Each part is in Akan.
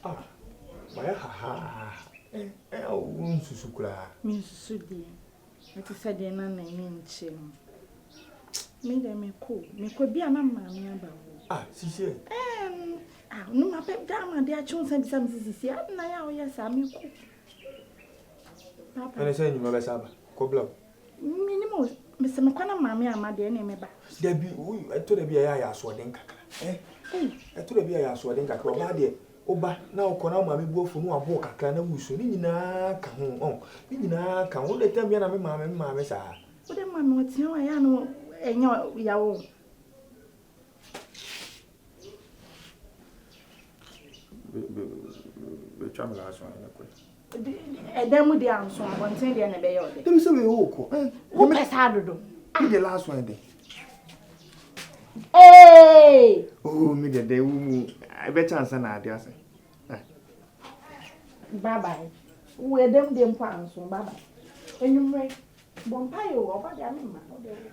Ah, my ha. Susukura. Miss Sudi. It is said in a name. Me could be a mamma. Ah, she said. No, my pep down, dear children, some CC. Now, yes, I'm you. And I say, you mother Saba, Coblo. Minimum, Mr. McConnell, mammy, my dear name. Debbie, I told her be a swadenka. I told her be a swadenka, my dear. Oba, now Connell, mammy, both from one walk a can of Wusu, Nina, come on. Nina, come on, let them be a mamma and mamma. What am I not know? I know, and your We travel last one. And then with the answer, one thing and a bay. Let me say, who has had to do the last one day? Hey! Oh, me the day, I bet chance an idea. Bye bye. Where them pounds, bye bye. And you make Bompayo over there,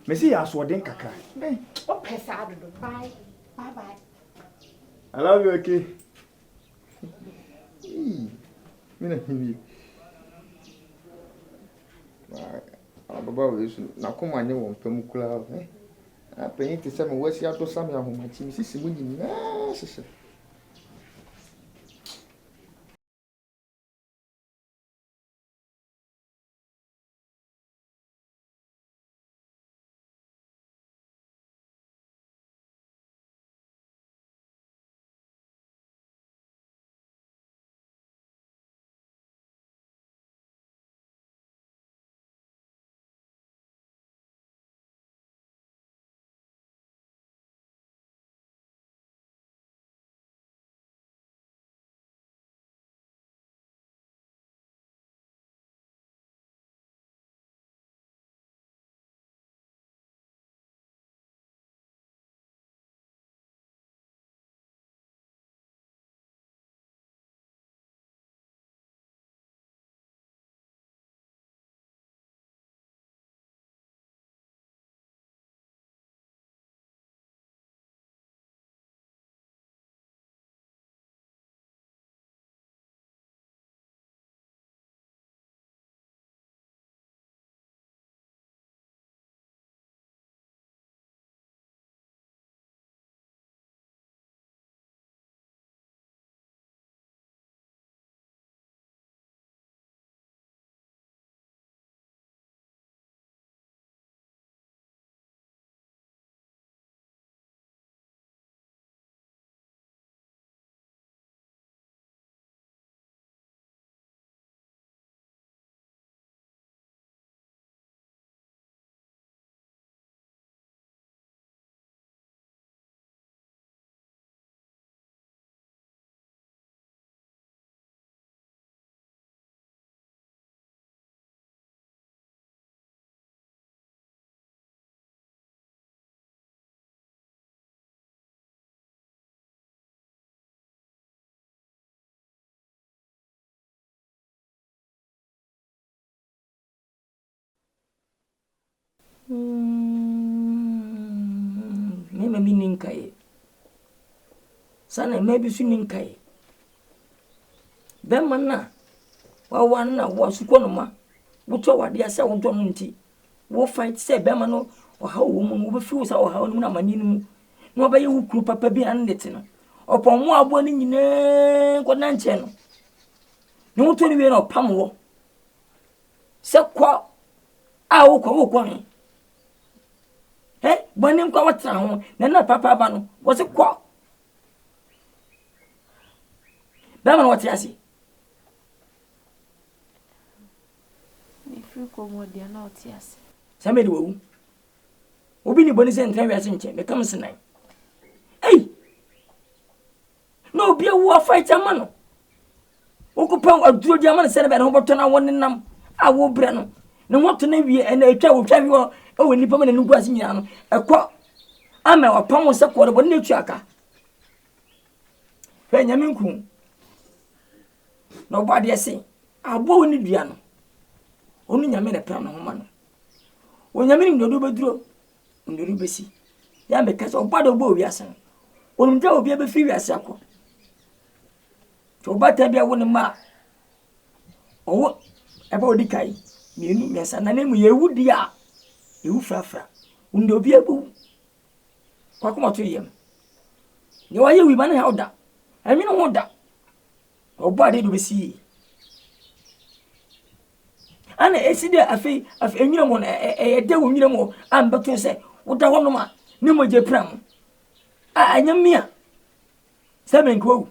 Missy, I saw them caca. Oh, Pesado, bye bye. I love you, okay? Me, now come on, you won't come club, eh? I pay to some West Yato Samuel, whom my team is winning. Maybe Ninkai. Sana maybe Suninkai. Bemana. One was Konoma. Which over the Assault Donity. Wo fight say Bemano or how woman will fuse our how Namaninu. Nobody who grew Papa be unletting. Upon more burning in a Guanancheno. No 20 year of Pamo. So qua. I will go. Eh, when him go town, then Papa Bano was a quack. Baman, what you see? If you go more, dear, not yes. Somebody will. Obini Bonis and Travis in Chamber comes tonight. Hey! No, be a war fighter, man. Occupy a true German said about Homerton. I want them. I will Brennan. No what to name you and a child will you. Oh, when you put in Guasian, a quack. I'm a pound of support of a new chaka. Benjamin. Nobody I say. I won't need Diano. Only a minute plan on man. When you mean the Rubedro, in the Rubesi, Yam because of Bado Boviasan. When you will be able to feel a circle. to bata bia wo ne ma owo ebe odi kai mienu mesa na nemu ye wudi a ewu frafra unde obi abu kwa kuma to yem ne wa ye wi ma na ha oda emi no hoda obo ade do besi ana eside afi enwira mo na de wo nwira mo ambeto se woda ho no ma ne mo je pram anyamia seven ko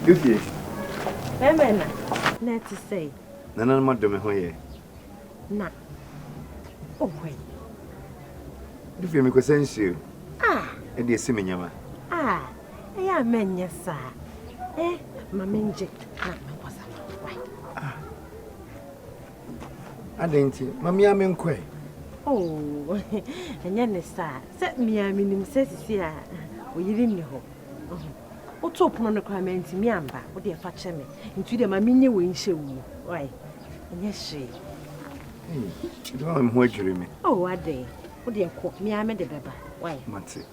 Dufi. Emena, na to say. Nana madame hoye. Na. Oh wait. Dufi me kwasensi. E de ese menyama. Ya menya sa. Mamenje na me kwasa. Why? Adenti, mami amenkwe. Oh, enya ne sa. Se miami nim se sisi a oyiri ni ho. Oto pono no kwa menti mi amba wo de fa che me ntu de ma menye we nhye wu why enye hye Do am ho adwure me oh ade wo de ko mi ame de beba why mate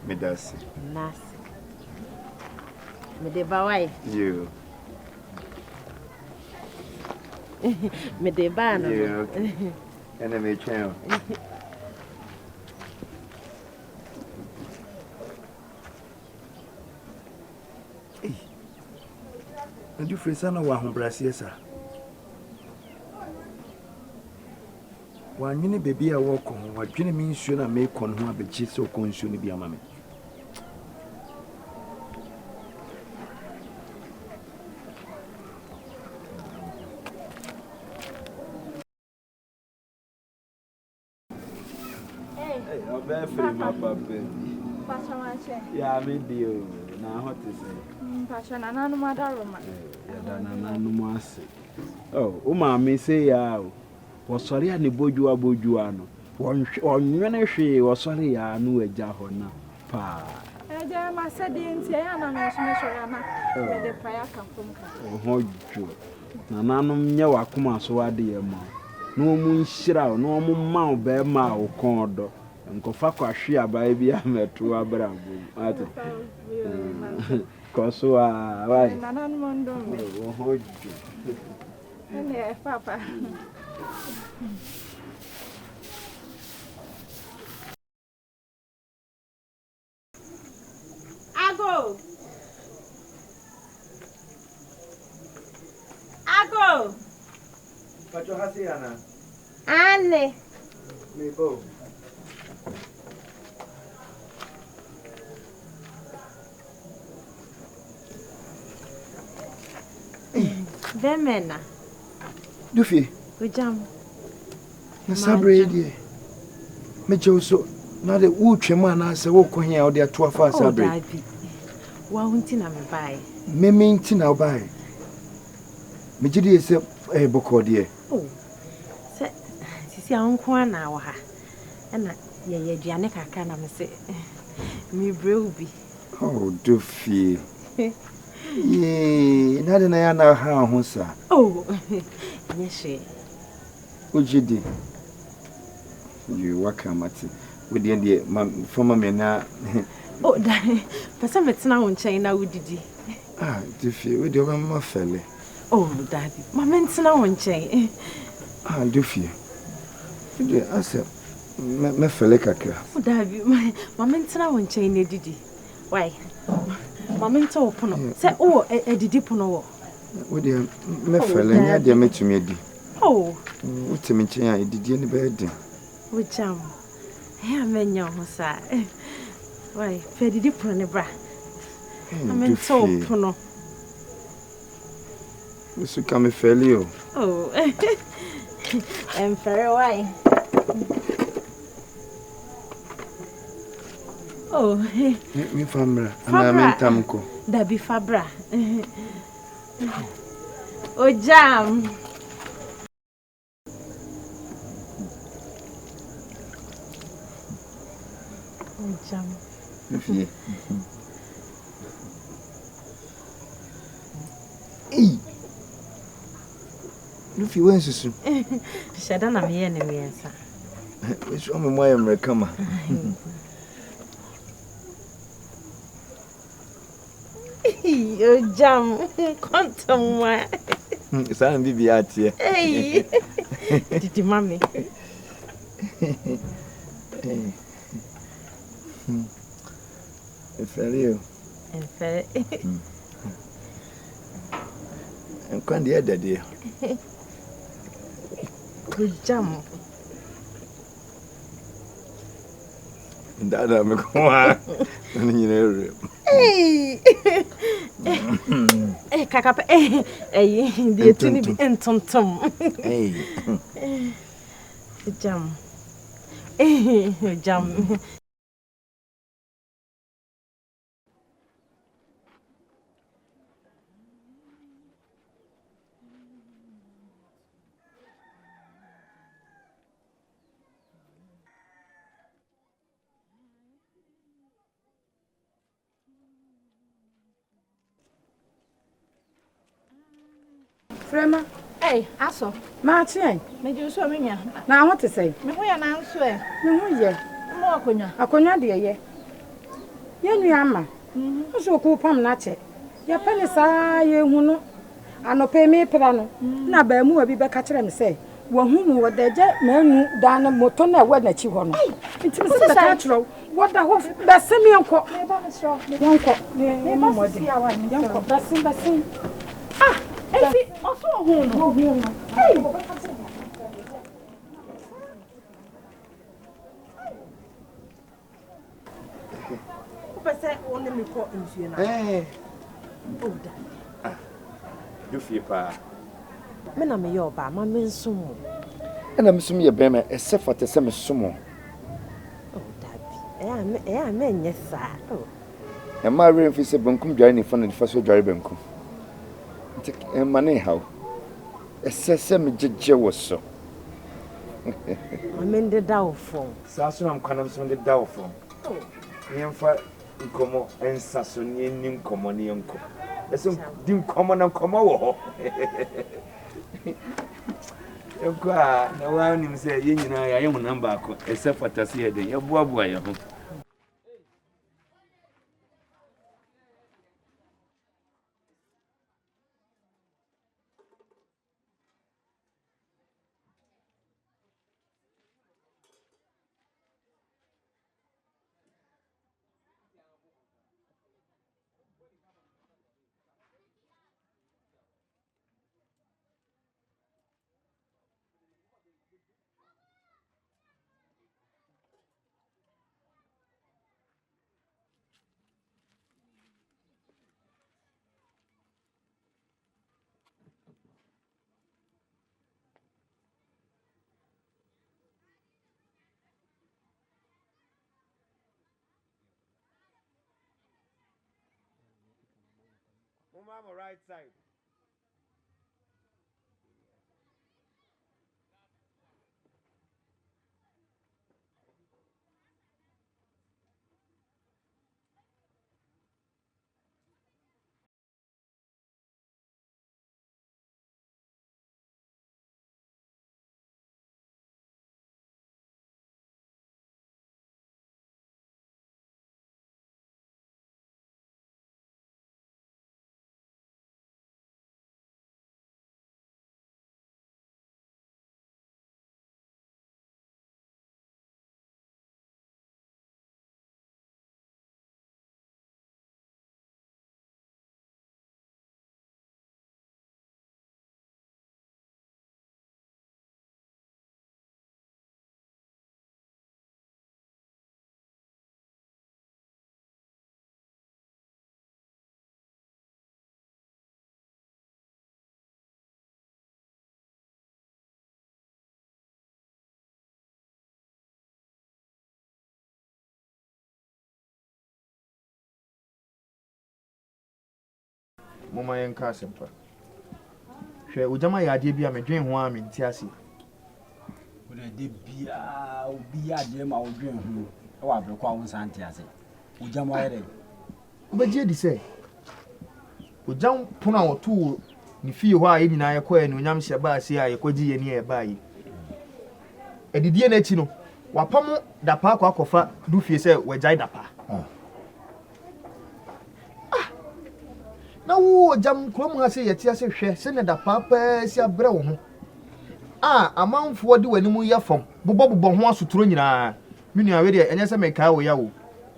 me dasi nas me de ba why you me de ba no ene me chen Ndu fresa na wa hombrase esa. Wa nwene bebi a wo ko wa dwene mi nsuo na me ko no ho abechi se ko nsuo ni bi ama me. Hey, my bad for my papa. Yeah, me deal. Na hot is Pasha na nanu madaroma. Ya na nanu mase. Oh, o ma me say ya o. Wo sori ani boju no. Wonwene hwe wo sori ya no agya ho na. Pa. Eja ma sedi nti ya na me so ya na. Me de pa ya kan fom ka. Ohojo. Na nanu nye wakoma so ade ye ma. No mu nhira o, no mu ma o be ma o kon do. Nkofa kwahwe abai bia meto abrabo. Ate. Koso why? Nana mondo me. Ohojo. Ene papa. Ago. Pacho hasiana. Ale. Me bo. Vemena. Dufi. Ujam. Na sabre die. Me joso na de utwem ana se wo kohia o de to afa sabre. Oh, Daddy. Wa hunti na me bai. Me minti na obai. Me gidi se boko de. Oh. Se sisi anko na wa ha. Na ye aduane kaka na me se me brew bi. Oh, Dufi. Ye, na de na ya na ha ho sa. Oh. Nyeshe. Ujidi. You wakamati. We de former me na. Oh, Daddy. Pesa metina ho nchen na udidi. Dufi, we de ma fele. Oh, Daddy. Mama ntina ho nchen. Dufi. De ase me fele kakra. Oh, Daddy. Mama ntina ho nchen na didi. Why? Mama nta opono. Se edidi pono wo. We de me fele nya de metumi adi. Oh. Utimi nchen a edidi ni be din. Ujam. Amenya ho sa. Why? Fe edidi pono ne bra. Mama nta opono. Isso que me feliu. Oh. Very why? Oh. Mi famra. Ana mentamko. Dabi fabra. Ojam. Ojam. Fie. Luffy went to Shadana me enemy. Which one am I American? You jam, quantum. It's an BB here. Hey, did you, mommy? If you and can't hear that dear. Good jam. That I'm a quiet. Hey, Kakap, dear Tony and Tom Tom. Hey, jam. Jam. Frema. Hey, aso. Martin. Me do so me nya. Na what to say? Me ho ya na nso e. Me ho ye. Mo akonya. Akonya de ye. Ye nua ama. So ko pam na che. Ye pele saa ye hu no. Anope me pra no. Na ba mu abi be ka kire me say. Wo hu mu wo da je manu da na moto na wa na chi ho no. Nti me se ka kire wo da ho be se me enko. Me ba me so. Yenko. Me ba mo de. Yenko. Basin. Ah, esi oso hu no. Hey. Say only me call in na. Eh. Oh da. You feel pa. Me na me yo ba ma me nsumo. And I'm some your bema, except for the same sumo. Oh da bi. Me nyesa. Oh. And my room is a bunkum joining fun and first dry bunkum. Take a money how. A sesame judge was so. I'm in the downfall. Sasson, I'm from the downfall. Oh. Yamfa Nkomo and Sassoni nim common uncle. That's dim common and commo. You cry, no one him say, you know, I am a number except for Tassia, the your boy. Mama, right side. Mama Nkansah pa. Hwe ujama ya ade bia medwen ho a menti ase. Ode de bia obi ade ma odwen ho. E wa brekwa wo santi ase. Ujama yere. Obeje di say. Ujam puna otu ni fie ho a nyina ye koe no nyam hye ba se a ye kwaji ye ne ye ba yi edidie na chi no wapam da pa kwa kofa du fie se wajai da pa na wo jam krom ha se ye ti ase hwe se ne da pa pa si abre wo ho amanfo de wani mu ya fam bobbo ho asotoro nyina minu awe de enye se meka wo ya wo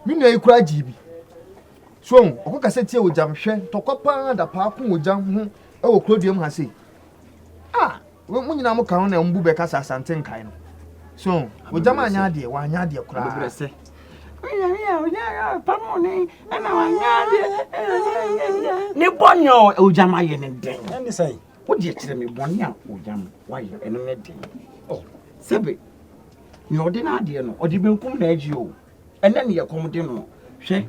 minu ayi kura jibi so okoka se tie wo jam hwe tokopa da pa ko wo jam ho e wo krodiem ha se wo nyina mo ka ho na mbu be ka sa asante nkai no so wo jam anya de wa anya de kura bebrese ne bonyo o jam aye ne den eni sai wo de kire me bonni a o jam wa ye eno ne den sebe ni odi na ade no odi benkum na agi o ene ne ye kom de no hwe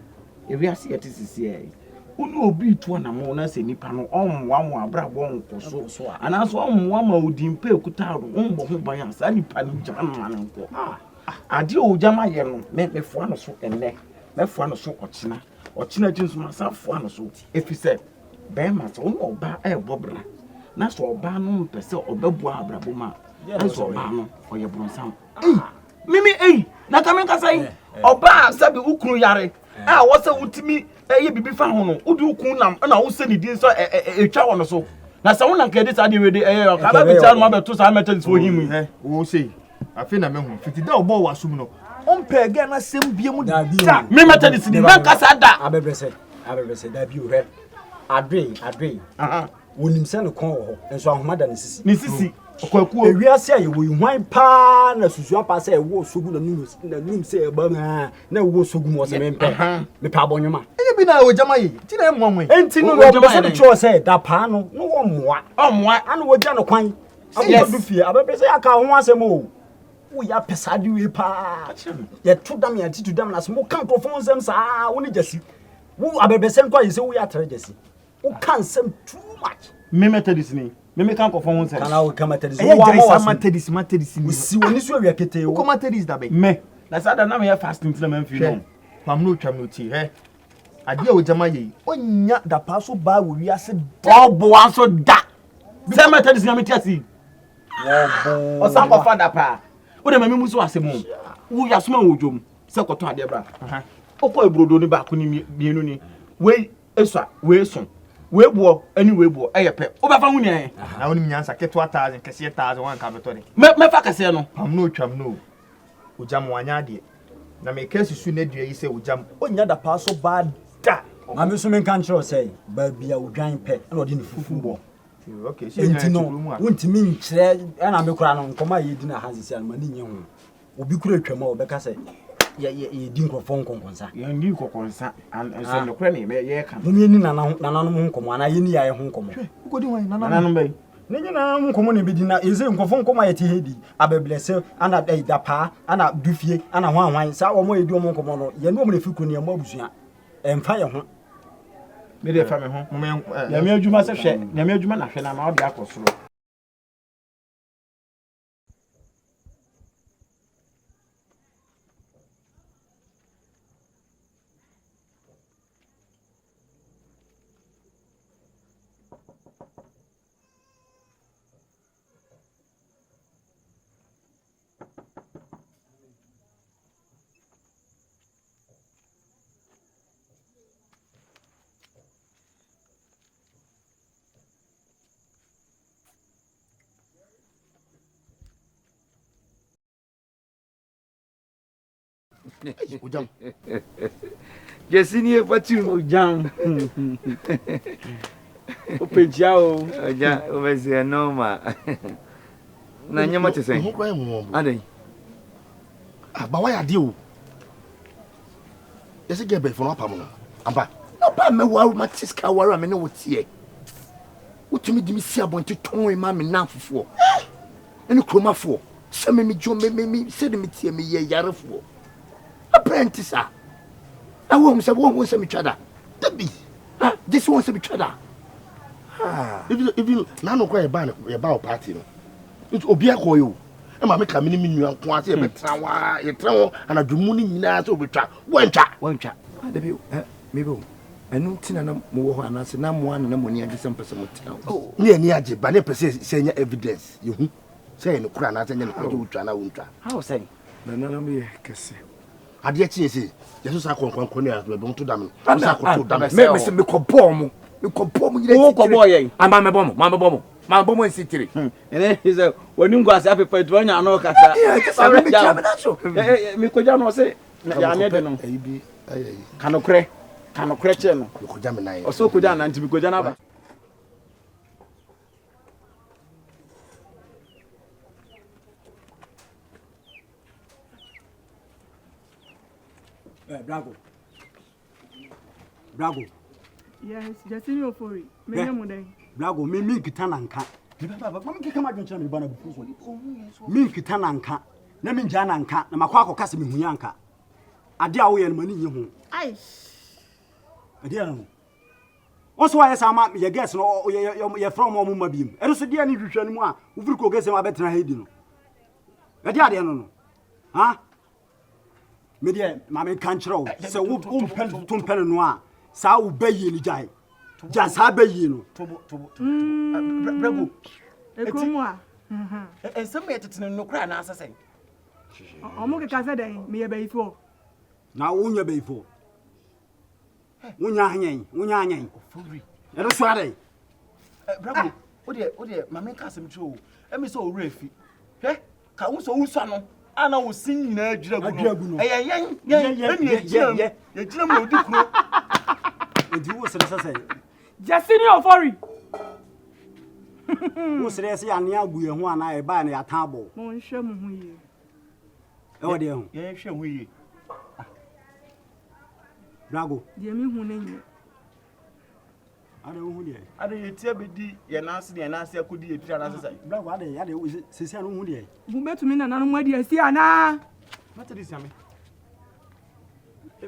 ewi ase yete sisi e unu obi to na mo na se nipa no onwa mo abrabo nkoso ana so onwa ma odi mpa ekuta ro onbo ho ban asa nipa no jama na nko ade o jama ye no me fo ano so enne me fo ano so ochina jinsu ma sa fo ano so efise be ma so no oba e bobra na so oba no mpese obabu abrabo ma na so oba no oye bronsam mimi na kamenka sai oba sabi ukuru yare wose wutimi ye bibi fa ho no udi ukun na wo se ni din so etwa wo no so na se wona nke dis ade we de ka ba bi tell ma be to sa metal so himu wo sei afi na me hu fiti da obo wasum no ompe ga na sem biemu da me metal dis ni Nkansah da abebrese da bi o he adwe wonim se no kon ho enso ahomada ne sisi okwaku ewiase aye wo hwan pa na susu apa se wo sogu na num se ba na wo sogu mo se me pa abonwoma enye bi na o jama yi ti na enwo enti no wo be se cho se da pa no no wo moa anu wo gya no kwan abu fie abebese aka ho asem o wo ya pesade we pa ye to dam ya ti to dam na se mo kan profon sem sa wo ni jasi wo abebese nkwa yi se wo ya tere jasi wo kan sem too much me methodist ni me kan ko fon sem kana wo kan methodist wo wa methodist ni si woni so awia kete wo ko methodist da be me na sada na me ya fasting till man fi no pam no twam no ti ade o jama yi onya da pa so ba wo wi ase obo aso da se methodist na me ti asi o san ko fada pa o de mami muso asemu wo ya soma wodwom se ko ton ade bra o ko ebrodo ni ba ko ni mienu ni we eswa we son we buo ani we buo eyepe o ba fa hu ni na woni nyansa keto 1000 kese 1000 wan ka beto de me fa kase no pam no twam no o jam wanya ade na me kesi su na dua yi se o jam onya da pa so ba da na me so me kan kire o sei ba bia odwan pe na odi ne fufu bo okay enti no wontimi nkyere na me kura no nkoma ye di na hazisi an mani nye ho obi kura atwama o beka se ye di nkrofon konkonsa ye ndi kokonsa an so no kura ne me ye ka mo ni nananom ho nkomo ana ye ni ya ye ho nkomo ukodi wan nananom bai ne nyina nkomo ne bedi na eze nkrofon nkoma ye ti hedi abeblese ana da pa ana dufie ana hwan sa wo mo ye di o mo nkomo no ye no mo ne fikro ne mo abusua emfa ye ho me de fa me ho ya me adwuma se hwe ya me adwuma na hwe na o de akosoro OGYAM. Jesini e pati OGYAM. O pejao. OGYAM, o veze noma. Na nyama te sen. Adai. Ba wa ya de o. Yesi ge be fo apam no. Amba. No pa me wa matiska wara me ne wotie. Wotumi di mi si abonte ton e ma me na fofo. Eni kromafo. Se me jo me se de me tie me ye yarefo. Apprentice ah. I won't say one wants me chada. Debbie. This wants me chada. If you nano kwa about party no. It's obia ko yo. E ma me ka me ni nua nko ase e betra wa ye tra wo ana dwumu ni nyina so betwa. Wantwa. Debbie me bo. enu tina na mo ho anase na mo an na mo ni age sem pese mo tina oh ni ani age ba ne pese senya evidence you say no kura na senya no kura wutwa na wutwa how say na me kese ade chi ese yeso sa konkon ne aso be to dam no sa ko to dam me se me ko bom nyire o ko boy yen amba me bom ma bom en sitiri ene is woni ngwase apepa tu anya no kasa me ko ja no se ya ne de no bi ayi kanokre che no ko ja me nai o so ko ja na nti ko ja na ba Brago. Yes, just in your for it. Brago, me milk tananka. Mami kama joncha me bana bufu so. Milk tananka. Na me njana anka, na makwa akokase me hunyanka. Ade a wo ye no mani nyi ho. Ai. Ade no. What's why sama ye guess no ye from mo ma biem. E so de ani hwehwa ni mu a, wo firi ko gese ma betena ha di no. Ade no. Ha? Me de ma me kan kire wo. Se wo mpel to mpel no a, sa wo bayi ni jai. Ja sa bayi no. Tobo. Brago. Ekomwa. Ensem me tetene no kra na asese. Omo ke kasa den me ye bayifo. Na wo nya bayifo. Wonya anyen. Ofuri. E do so ade. Brago, o de ma me ka sem tro. E me so o refi. Hwe? Ka wo so wusa no. Ana wo sin nyina adwiragu no. Yen. Ye gyina mo di kuro. Enti wo sere sese. Jasini ofori. Wo sere se ane agu ye ho ana e ba na ya tabo. Mo nhwe mo hu ye. E wo de ho. Ye hwe hu ye. Brago. Ye mi hu nenye. Ade wo hu de. Ade ye tie bedi ye na ase akodi ye tira na sese. Brago ade sese anu hu de. Bu betumi na nanu mwadi asi ana. Mata dis yame.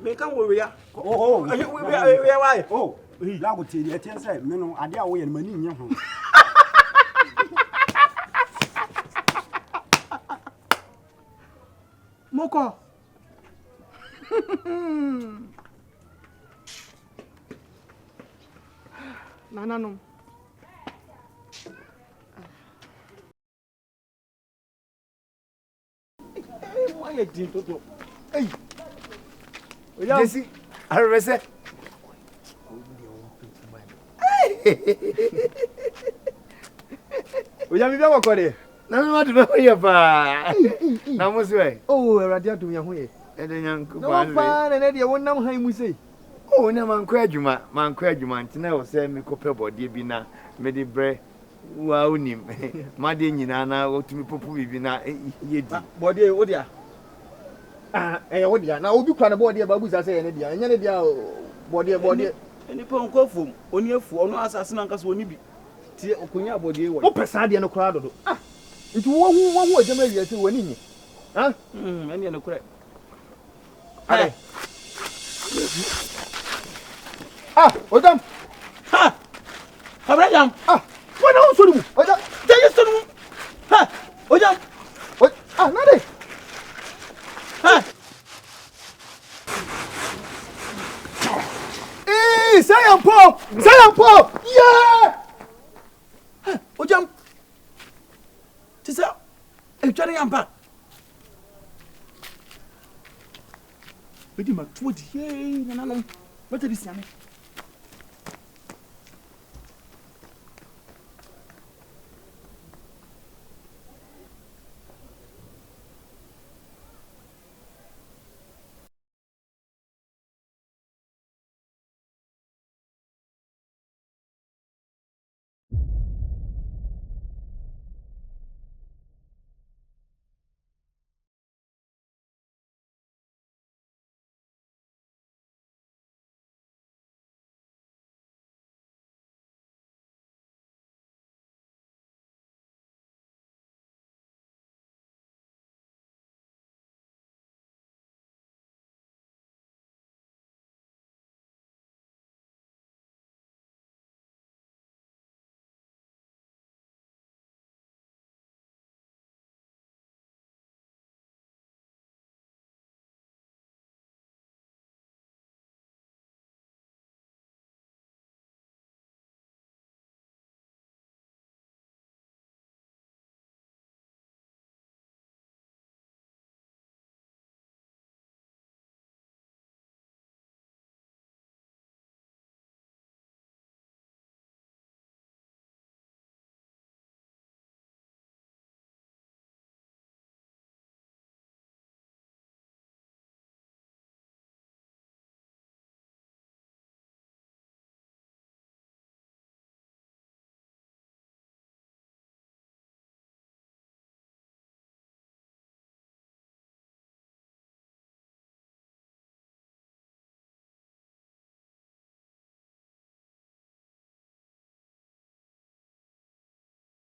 Me kan wo we ya. Oh. We why? Oh. Brago tie de tie se me no ade a wo ye no mani nye ho. Moko. Nanano. Why you din toto? Hey. Jesse, arrese. Oya mi bia wakore. Na me madu be ye pa. Na mo so e. Oh, Erade adum ya ho ye. E de nyanku Na ba wo fa na de wonnam han mu sei. Oh, na man kwa adwuma ntina wo se me kope bode bi na me de bre wa unim. Ma de nyina na otumi popu bibi na yedi. Bode wo dia. Wo dia. Na obi kwa na bode ba buza se ye ne dia. Enya ne dia bode. Eni pon ko fom, oni afu, ono asase na nkasa oni bi. Tie okonya bode wo. Wo pesa de no kra dodo. Nti wo ejema wi ase woni nyi. Ha? Eni no kra. Ade. Ojam. Ha! Abraham. Wona won so mu. Ojam. Dey so nu. Ha! Ojam. Nade. Ha! Say am po. Yeah! Ojam. Tisa. E tware yamba. Bedi ma tuodi. Hey, nanano. Mata disiame.